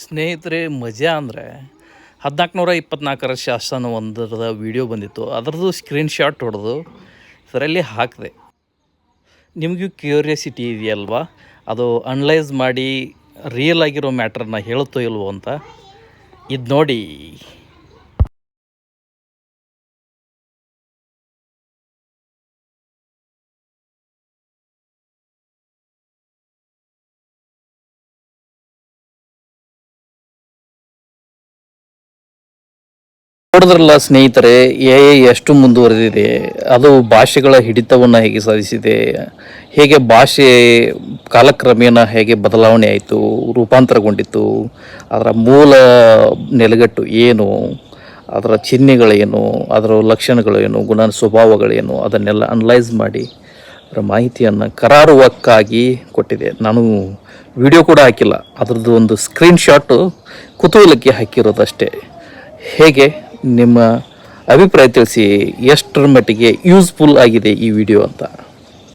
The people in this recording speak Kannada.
ಸ್ನೇಹಿತರೆ, ಮಜಾ ಅಂದರೆ 1424ರ ಶಾಸನ ಒಂದರದ ವಿಡಿಯೋ ಬಂದಿತ್ತು. ಅದರದ್ದು ಸ್ಕ್ರೀನ್ಶಾಟ್ ಹೊಡೆದು ಇದರಲ್ಲಿ ಹಾಕಿದೆ. ನಿಮಗೂ ಕ್ಯೂರಿಯಾಸಿಟಿ ಇದೆಯಲ್ವಾ, ಅದು ಅನಲೈಸ್ ಮಾಡಿ ರಿಯಲ್ ಆಗಿರೋ ಮ್ಯಾಟ್ರನ್ನ ಹೇಳುತ್ತೋ ಇಲ್ವೋ ಅಂತ. ಇದು ನೋಡಿ. ನೋಡಿದ್ರಲ್ಲ ಸ್ನೇಹಿತರೆ, ಎಷ್ಟು ಮುಂದುವರೆದಿದೆ, ಅದು ಭಾಷೆಗಳ ಹಿಡಿತವನ್ನು ಹೇಗೆ ಸಾಧಿಸಿದೆ, ಹೇಗೆ ಭಾಷೆ ಕಾಲಕ್ರಮೇಣ ಹೇಗೆ ಬದಲಾವಣೆ ಆಯಿತು, ರೂಪಾಂತರಗೊಂಡಿತ್ತು, ಅದರ ಮೂಲ ನೆಲೆಗಟ್ಟು ಏನು, ಅದರ ಚಿಹ್ನೆಗಳೇನು, ಅದರ ಲಕ್ಷಣಗಳೇನು, ಗುಣ ಸ್ವಭಾವಗಳೇನು, ಅದನ್ನೆಲ್ಲ ಅನಲೈಸ್ ಮಾಡಿ ಅದರ ಮಾಹಿತಿಯನ್ನು ಕರಾರುವಕ್ಕಾಗಿ ಕೊಟ್ಟಿದೆ. ನಾನು ವಿಡಿಯೋ ಕೂಡ ಹಾಕಿಲ್ಲ, ಅದರದ್ದು ಒಂದು ಸ್ಕ್ರೀನ್ಶಾಟು ಕುತೂಹಲಕ್ಕೆ ಹಾಕಿರೋದಷ್ಟೇ. ಹೇಗೆ ನಿಮ್ಮ ಅಭಿಪ್ರಾಯ ತಿಳಿಸಿ, ಎಷ್ಟರ ಮಟ್ಟಿಗೆ ಯೂಸ್ಫುಲ್ ಆಗಿದೆ ಈ ವಿಡಿಯೋ ಅಂತ.